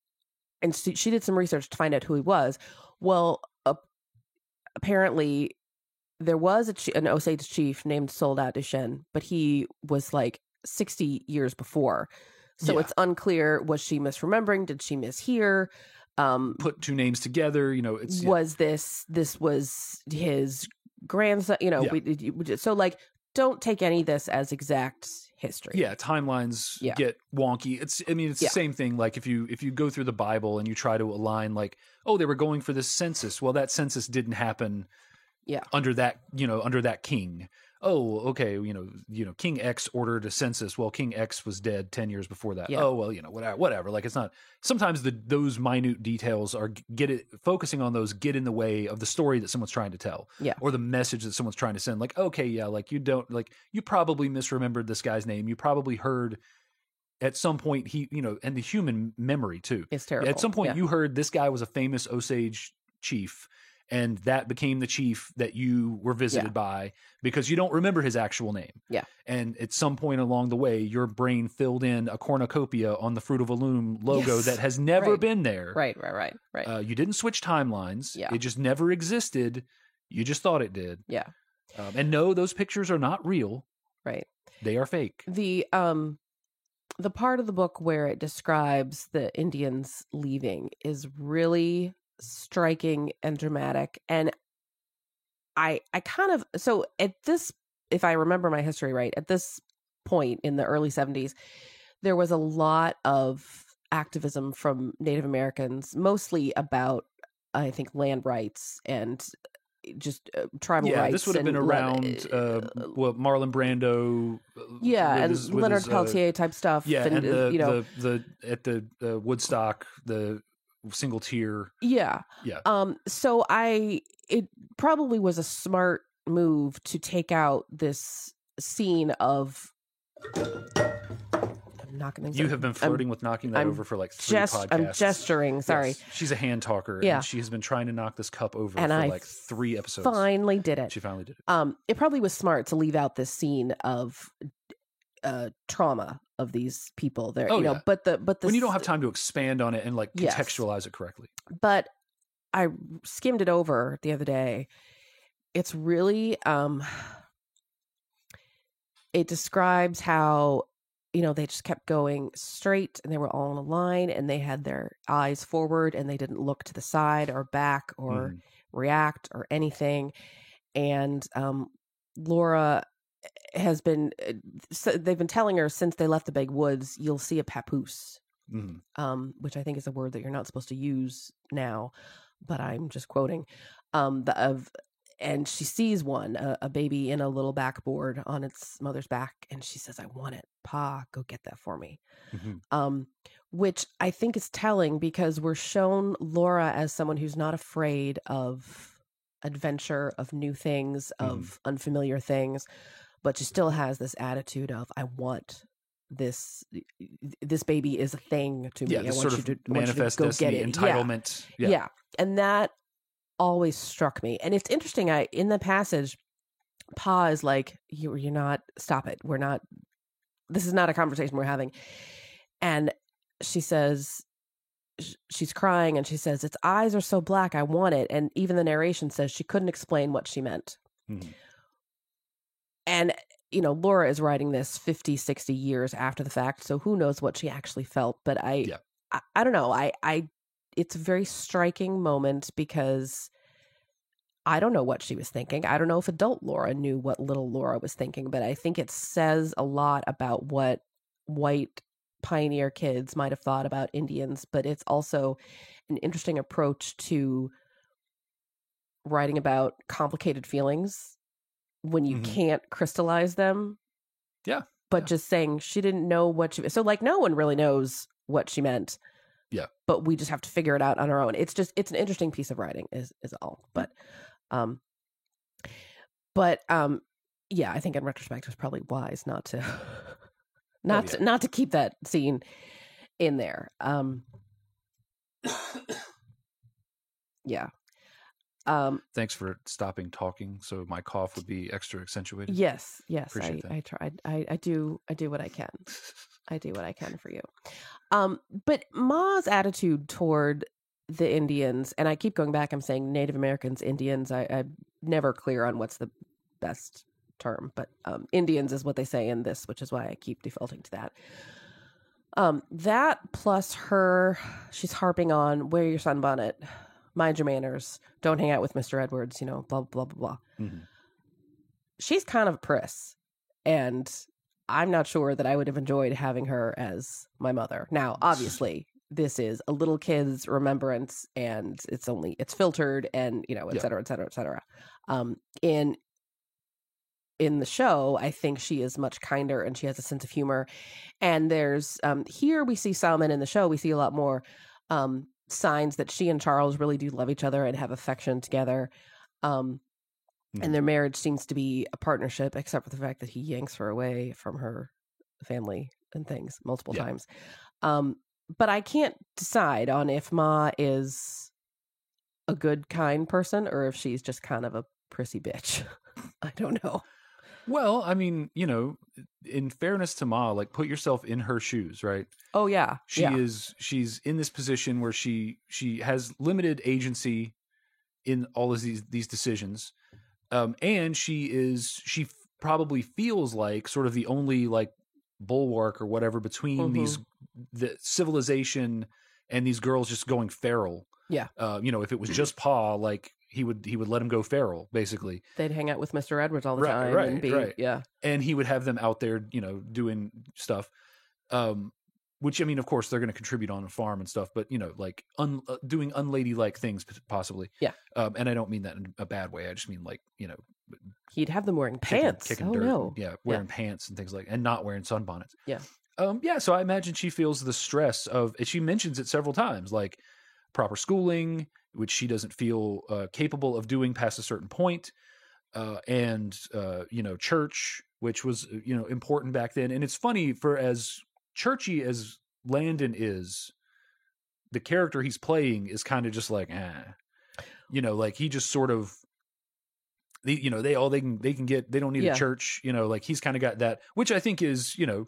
she did some research to find out who he was. Well, apparently there was an Osage chief named Soldat Duchesne, but he was like 60 years before. So it's unclear. Was she misremembering? Did she mishear? Put two names together, was this was his grandson, so like, don't take any of this as exact history. Yeah. Timelines get wonky. It's the same thing. Like if you go through the Bible and you try to align like, oh, they were going for this census. Well, that census didn't happen under that king. Oh, okay. King X ordered a census. Well, King X was dead 10 years before that. Yeah. Oh, well, whatever. Like it's not, sometimes those minute details are focusing on those get in the way of the story that someone's trying to tell. Yeah. Or the message that someone's trying to send. Like, okay, yeah, like you probably misremembered this guy's name. You probably heard at some point and the human memory too. It's terrible. At some point you heard this guy was a famous Osage chief, and that became the chief that you were visited by because you don't remember his actual name. Yeah. And at some point along the way, your brain filled in a cornucopia on the Fruit of a Loom logo that has never been there. Right. You didn't switch timelines. Yeah. It just never existed. You just thought it did. Yeah. And no, those pictures are not real. Right. They are fake. The part of the book where it describes the Indians leaving is really striking and dramatic. And I kind of, so at this, if I remember my history right, at this point in the early 70s, there was a lot of activism from Native Americans, mostly about, I think, land rights and just tribal rights. This would have been around Marlon Brando. And Leonard Peltier type stuff. Yeah, and the at the Woodstock, the single tier. Yeah. So it probably was a smart move to take out this scene of. You have been flirting with knocking that over for like 3 podcasts. I'm gesturing. Sorry. Yes, she's a hand talker. Yeah. And she has been trying to knock this cup over and for I like 3 episodes. Finally did it. She finally did it. It probably was smart to leave out this scene of trauma of these people there. But when you don't have time to expand on it and like contextualize it correctly. But I skimmed it over the other day. It's really it describes how they just kept going straight and they were all in a line and they had their eyes forward and they didn't look to the side or back or react or anything. And Laura has been, they've been telling her since they left the big woods, you'll see a papoose, which I think is a word that you're not supposed to use now, but I'm just quoting, and she sees one, a baby in a little backboard on its mother's back. And she says, I want it. Pa, go get that for me. Which I think is telling because we're shown Laura as someone who's not afraid of adventure, of new things, of unfamiliar things, but she still has this attitude of, I want this baby is a thing to me. I want you to manifest destiny, entitlement. Yeah. And that always struck me. And it's interesting, in the passage, Pa is like, you're not, stop it. This is not a conversation we're having. And she says, she's crying and she says, its eyes are so black, I want it. And even the narration says she couldn't explain what she meant. And, Laura is writing this 50, 60 years after the fact. So who knows what she actually felt. But I don't know. It's a very striking moment because I don't know what she was thinking. I don't know if adult Laura knew what little Laura was thinking, but I think it says a lot about what white pioneer kids might have thought about Indians, but it's also an interesting approach to writing about complicated feelings when you can't crystallize them. Yeah. But just saying she didn't know what she, so like no one really knows what she meant. Yeah. But we just have to figure it out on our own. It's an interesting piece of writing is all. But yeah, I think in retrospect it was probably wise not to not to keep that scene in there. Yeah. Thanks for stopping talking so my cough would be extra accentuated. Yes. Appreciate that. I tried. I do what I can. I do what I can for you. But Ma's attitude toward the Indians, and I keep going back, I'm saying Native Americans, Indians, I'm never clear on what's the best term, but Indians is what they say in this, which is why I keep defaulting to that. That plus she's harping on, wear your sunbonnet, mind your manners, don't hang out with Mr. Edwards, blah, blah, blah, blah. She's kind of a priss, and I'm not sure that I would have enjoyed having her as my mother. Now, obviously, this is a little kid's remembrance, and it's filtered, and et cetera, et cetera, et cetera. In the show, I think she is much kinder, and she has a sense of humor. And there's here we see some, and in the show we see a lot more signs that she and Charles really do love each other and have affection together. And their marriage seems to be a partnership, except for the fact that he yanks her away from her family and things multiple times. But I can't decide on if Ma is a good, kind person or if she's just kind of a prissy bitch. I don't know. Well, I mean, in fairness to Ma, like put yourself in her shoes, right? Oh yeah. She's in this position where she has limited agency in all of these decisions. And she probably feels like sort of the only like bulwark or whatever between the civilization and these girls just going feral. Yeah. You know, if it was just Pa, like he would let him go feral, basically. They'd hang out with Mr. Edwards all the time. Right, and be, right. Yeah. And he would have them out there, you know, doing stuff. Which, I mean, of course, they're going to contribute on a farm and stuff, but, you know, like doing unladylike things, possibly. Yeah. And I don't mean that in a bad way. I just mean, like, you know, he'd have them wearing pants. Kicking oh, dirt. no. Yeah, wearing pants and things like and not wearing sunbonnets. Yeah. Yeah, so I imagine she feels the stress of, she mentions it several times, like proper schooling, which she doesn't feel capable of doing past a certain point, and, you know, church, which was, you know, important back then. And it's funny, for as churchy as Landon is, the character he's playing is kind of just like, you know, like he just sort of, you know, they can get, they don't need a church, you know, like he's kind of got that, which I think is, you know,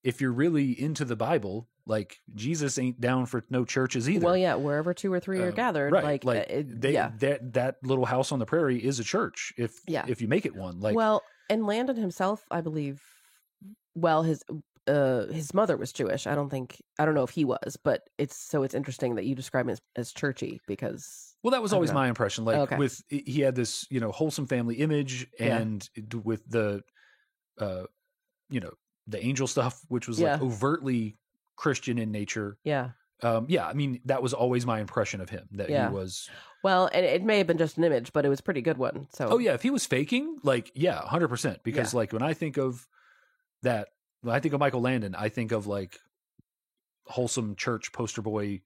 if you're really into the Bible, like Jesus ain't down for no churches either. Well, yeah, wherever 2 or 3 are gathered, right. That little house on the prairie is a church if you make it one. Like, well, and Landon himself, I believe, well, his mother was Jewish. I don't know if he was, but it's interesting that you describe him as churchy, because well, that was always my impression. Like he had this, you know, wholesome family image, and with the, you know, the angel stuff, which was like overtly Christian in nature. Yeah. I mean, that was always my impression of him, that he was. Well, and it may have been just an image, but it was a pretty good one. So. Oh yeah, if he was faking, like, 100%. Because like when I think of that, when I think of Michael Landon, I think of like wholesome church poster boy,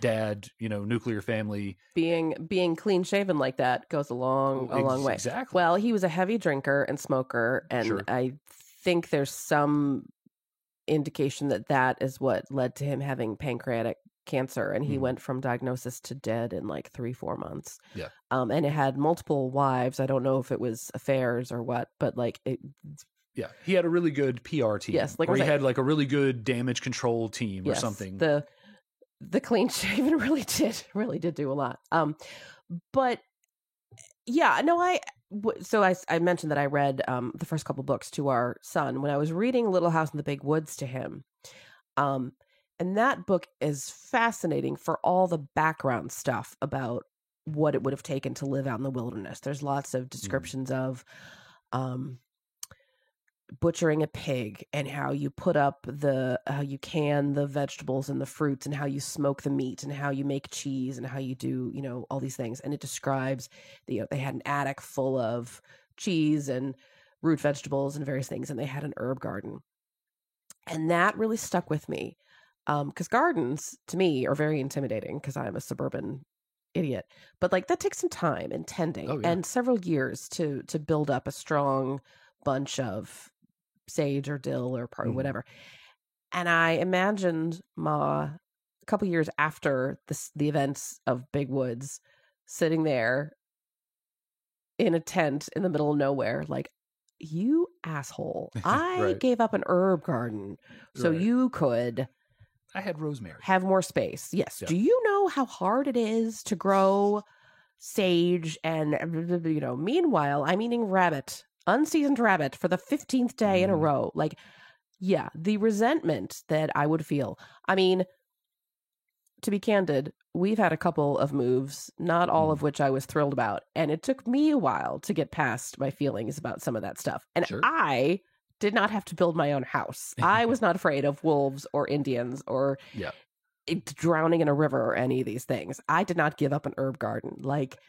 dad, you know, nuclear family. Being clean shaven like that goes a long way. Exactly. Well, he was a heavy drinker and smoker, and I think there's some indication that is what led to him having pancreatic cancer, and he went from diagnosis to dead in like 3-4 months. Yeah. And it had multiple wives. I don't know if it was affairs or what, but like it. Yeah, he had a really good PR team. Yes, like or he had like a really good damage control team or something. The clean shaven really did do a lot. But yeah, no, I mentioned that I read the first couple books to our son when I was reading Little House in the Big Woods to him. And that book is fascinating for all the background stuff about what it would have taken to live out in the wilderness. There's lots of descriptions of butchering a pig, and how you put up how you can the vegetables and the fruits, and how you smoke the meat, and how you make cheese, and how you do, you know, all these things. And it describes they had an attic full of cheese and root vegetables and various things, and they had an herb garden. And that really stuck with me, because gardens to me are very intimidating, because I'm a suburban idiot. But like that takes some time and tending and several years to build up a strong bunch of sage or dill or whatever. And I imagined Ma, a couple years after the events of Big Woods, sitting there in a tent in the middle of nowhere, like, you asshole, I gave up an herb garden so you could. I had rosemary. Have more space. Yes. Yeah. Do you know how hard it is to grow sage? And, you know, meanwhile, I'm eating unseasoned rabbit for the 15th day in a row. Like, yeah, the resentment that I would feel. I mean, to be candid, we've had a couple of moves, not all of which I was thrilled about. And it took me a while to get past my feelings about some of that stuff. And I did not have to build my own house. I was not afraid of wolves or Indians or drowning in a river or any of these things. I did not give up an herb garden. Like,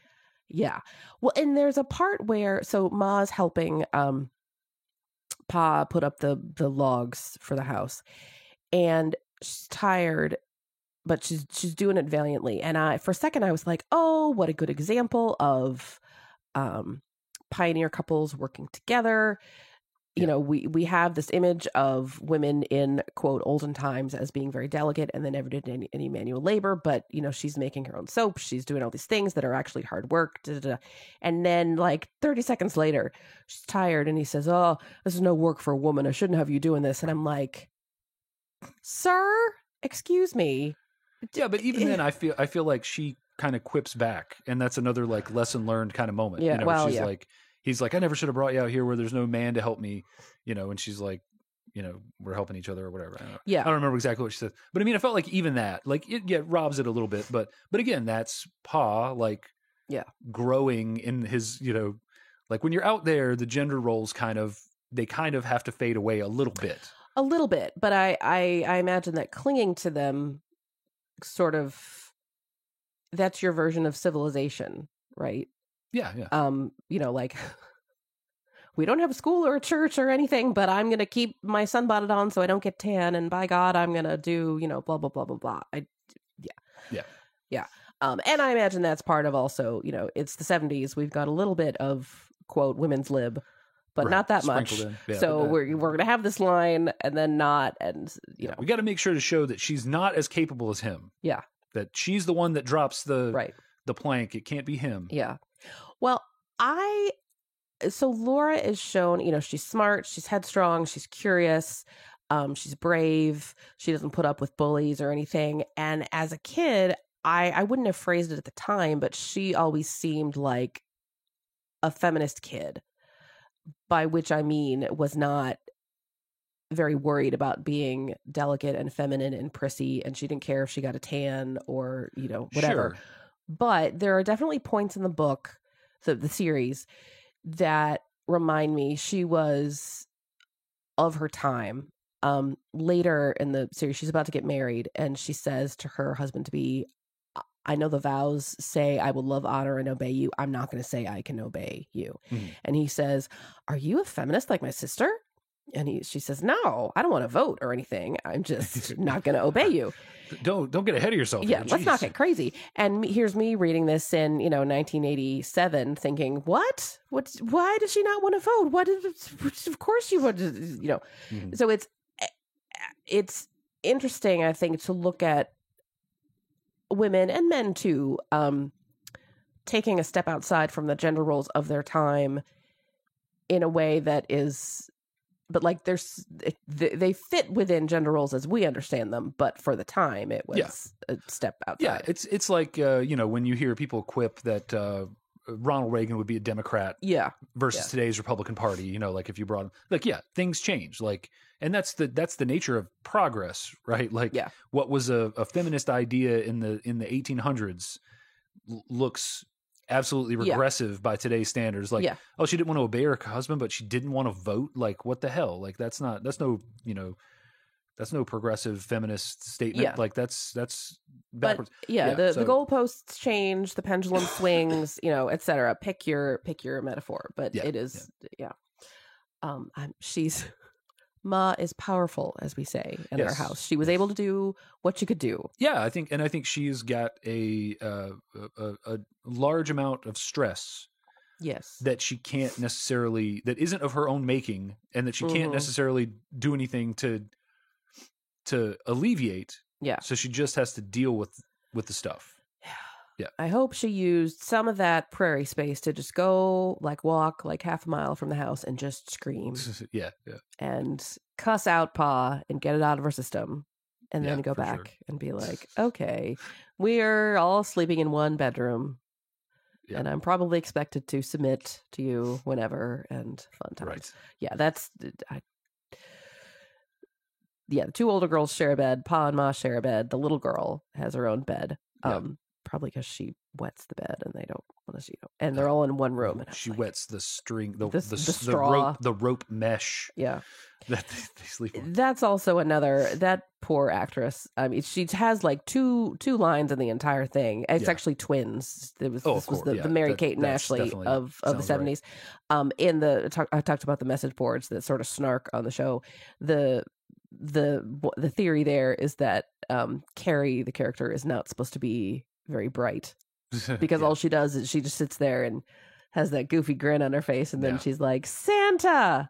yeah. Well, and there's a part where, so Ma's helping Pa put up the logs for the house, and she's tired, but she's doing it valiantly. And for a second I was like, oh, what a good example of pioneer couples working together. You know, we have this image of women in, quote, olden times as being very delicate and they never did any manual labor. But, you know, she's making her own soap. She's doing all these things that are actually hard work. And then like 30 seconds later, she's tired. And he says, oh, this is no work for a woman. I shouldn't have you doing this. And I'm like, sir, excuse me. Yeah, but even then I feel like she kind of quips back. And that's another like lesson learned kind of moment. Yeah, you know, well, she's like, he's like, I never should have brought you out here where there's no man to help me, and she's like, we're helping each other or whatever. I don't know. Yeah. I don't remember exactly what she said, but I mean, I felt like even that, like it robs it a little bit, but again, that's Pa, like, growing in his, like when you're out there, the gender roles kind of have to fade away a little bit. A little bit, but I imagine that clinging to them sort of, that's your version of civilization, right? Yeah, yeah. Like, we don't have a school or a church or anything, but I'm going to keep my sunbonnet on so I don't get tan, and by God, I'm going to do, blah, blah, blah, blah, blah. Yeah. And I imagine that's part of also, it's the 70s. We've got a little bit of, quote, women's lib, but not that much. Yeah, so we're going to have this line and then not, and, we got to make sure to show that she's not as capable as him. Yeah. That she's the one that drops the plank. It can't be him. Yeah. Well, so Laura is shown, she's smart, she's headstrong, she's curious, she's brave, she doesn't put up with bullies or anything. And as a kid, I wouldn't have phrased it at the time, but she always seemed like a feminist kid, by which I mean was not very worried about being delicate and feminine and prissy, and she didn't care if she got a tan or, whatever. Sure. But there are definitely points in the book, the series, that remind me she was of her time. Later in the series, she's about to get married, and she says to her husband-to-be, I know the vows say I will love, honor, and obey you. I'm not going to say I can obey you. Mm-hmm. And he says, are you a feminist like my sister? And she says, no, I don't want to vote or anything. I'm just not going to obey you. Don't get ahead of yourself. Yeah, let's not get crazy. And here's me reading this in 1987, thinking, what? Why does she not want to vote? Of course you would. Mm-hmm. So it's interesting, I think, to look at women and men too, taking a step outside from the gender roles of their time in a way that is. But like they fit within gender roles as we understand them, but for the time it was a step outside. Yeah, it's like when you hear people quip that Ronald Reagan would be a Democrat, versus today's Republican Party. Like if you brought things change. Like, and that's the nature of progress, right? Like what was a feminist idea in the 1800s looks absolutely regressive by today's standards. Like, she didn't want to obey her husband, but she didn't want to vote. Like, what the hell? Like, that's no progressive feminist statement. Yeah. Like, that's backwards. But, the goalposts change, the pendulum swings, etc. Pick your metaphor, but it is Ma is powerful, as we say in our house. She was able to do what she could do. Yeah, I think she's got a large amount of stress. Yes, that she can't necessarily, that isn't of her own making, and that she can't necessarily do anything to alleviate. Yeah, so she just has to deal with the stuff. Yeah. I hope she used some of that prairie space to just go walk half a mile from the house and just scream. Yeah. And cuss out Pa and get it out of her system. And then go back and be like, okay, we're all sleeping in one bedroom. Yeah. And I'm probably expected to submit to you whenever, and fun times. Right. Yeah, the two older girls share a bed. Pa and Ma share a bed. The little girl has her own bed. Probably because she wets the bed and they don't want to, and they're all in one room. And she wets the string, the straw, the rope mesh. Yeah, that they sleep on. That's also that poor actress. I mean, she has two lines in the entire thing. It's actually twins. This was the Mary-Kate and Ashley of the 70s. Right. I talked about the message boards that sort of snark on the show. The theory there is that Carrie, the character, is not supposed to be very bright because all she does is she just sits there and has that goofy grin on her face, and then she's like, Santa,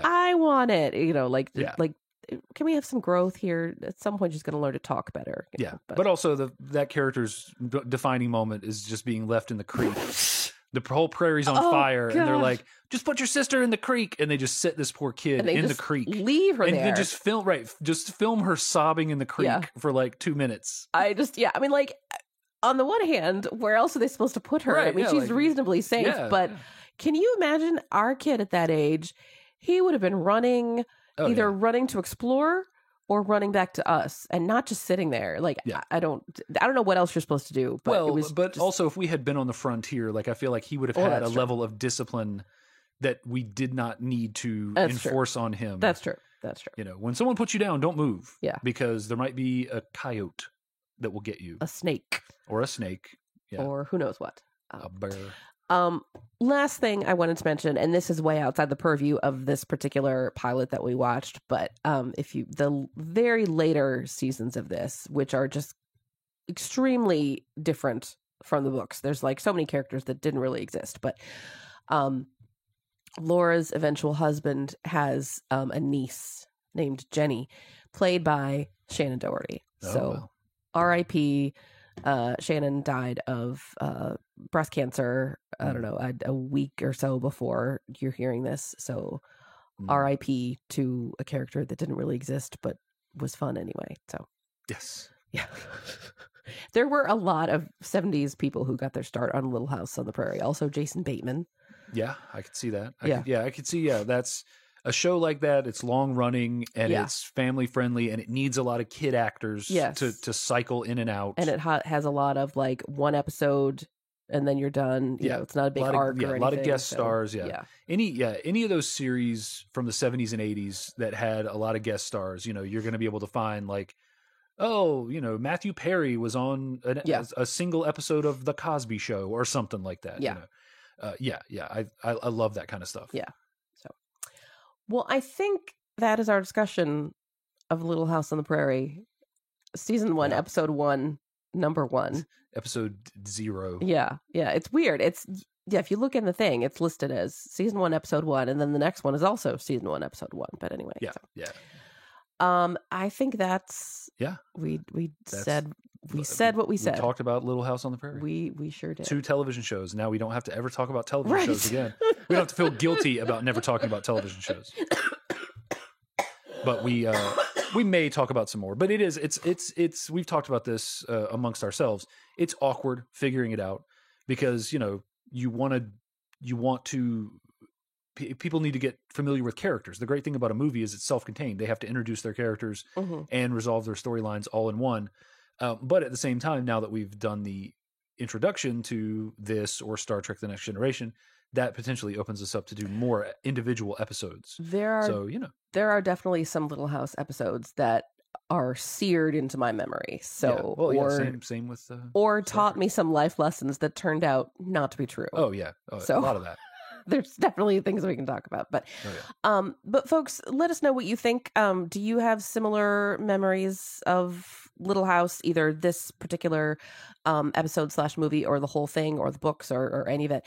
I want it. Can we have some growth here? At some point she's going to learn to talk better. But also that character's defining moment is just being left in the creek. The whole prairie's on fire, and they're like, just put your sister in the creek, and they just sit this poor kid in the creek, leave her and there, then just film her sobbing in the creek for 2 minutes. On the one hand, where else are they supposed to put her? Right, she's reasonably safe, but Can you imagine our kid at that age? He would have been running, either yeah. running to explore or running back to us, and not just sitting there. Like, Yeah. I don't know what else you're supposed to do. But Well, it was but just, also if we had been on the frontier, like I feel like he would have Well, had a that's true. level of discipline that we did not need to That's true. enforce on him. That's true. That's true. You know, when someone puts you down, don't move. Yeah. Because there might be a coyote that will get you, A snake, or a snake. Yeah. or who knows what. A bear. Last thing I wanted to mention, and this is way outside the purview of this particular pilot that we watched, but the very later seasons of this, which are just extremely different from the books. There's like so many characters that didn't really exist, but Laura's eventual husband has a niece named Jenny, played by Shannon Doherty. So wow. R.I.P. Shannon died of breast cancer, I don't know, a week or so before you're hearing this. So R.I.P. to a character that didn't really exist, but was fun anyway. So Yes. yeah. There were a lot of 70s people who got their start on Little House on the Prairie. Also Jason Bateman. Yeah, I could see that. Yeah. I could see, that's a show like that. It's long running and Yeah. it's family friendly and it needs a lot of kid actors Yes. to cycle in and out. And it has a lot of like one episode and then you're done. You know, it's not a big arc or anything. a lot of guest so, stars. Yeah. Any of those series from the 70s and 80s that had a lot of guest stars, you know, you're going to be able to find like, oh, you know, Matthew Perry was on a single episode of The Cosby Show or something like that. Yeah. You know? I love that kind of stuff. Yeah. So, well, I think that is our discussion of Little House on the Prairie, season 1, episode 1, number 1. Episode 0. Yeah. It's weird. If you look in the thing, it's listed as season 1, episode 1, and then the next one is also season 1, episode 1. But anyway. Yeah. So. Yeah. I think that's we said what we said. We talked about Little House on the Prairie. We sure did. 2 television shows. Now we don't have to ever talk about television shows again. We don't have to feel guilty about never talking about television shows. But we may talk about some more. But it's we've talked about this amongst ourselves. It's awkward figuring it out because, you know, you want to people need to get familiar with characters. The great thing about a movie is it's self-contained. They have to introduce their characters and resolve their storylines all in one. But at the same time, now that we've done the introduction to this or Star Trek: The Next Generation, that potentially opens us up to do more individial episodes. There are definitely some Little House episodes that are seared into my memory. So, same with or taught me some life lessons that turned out not to be true. Oh yeah, so, a lot of that. There's definitely things we can talk about, but folks, let us know what you think. Do you have similar memories of Little House, either this particular episode / movie, or the whole thing, or the books, or any of it?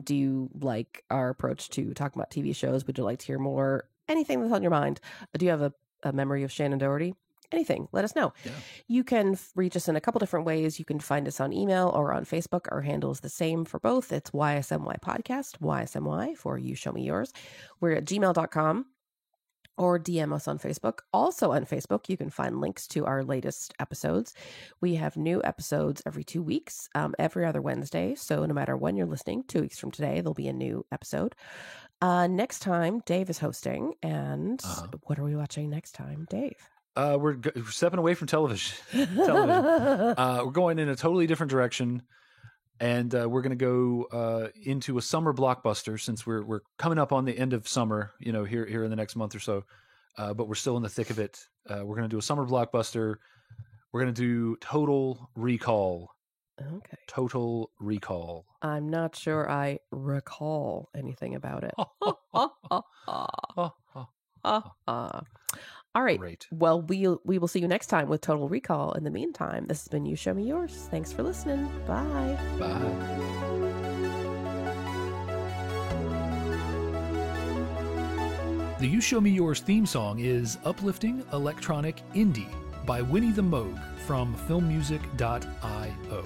Do you like our approach to talking about TV shows? Would you like to hear more? Anything that's on your mind? Do you have a memory of Shannon Doherty? Anything, let us know. Yeah. You can reach us in a couple different ways. You can find us on email or on Facebook. Our handle is the same for both. It's YSMY Podcast, YSMY for You Show Me Yours. We're at gmail.com, or DM us on Facebook. Also on Facebook, you can find links to our latest episodes. We have new episodes every 2 weeks, every other Wednesday. So no matter when you're listening, 2 weeks from today, there'll be a new episode. Next time, Dave is hosting. And what are we watching next time, Dave? We're stepping away from television. We're going in a totally different direction, and we're going to go into a summer blockbuster since we're coming up on the end of summer. You know, here in the next month or so, but we're still in the thick of it. We're going to do a summer blockbuster. We're going to do Total Recall. Okay. Total Recall. I'm not sure I recall anything about it. All right. Great. Well, we will see you next time with Total Recall. In the meantime, this has been You Show Me Yours. Thanks for listening. Bye. Bye. The You Show Me Yours theme song is Uplifting Electronic Indie by Winnie the Moog from filmmusic.io.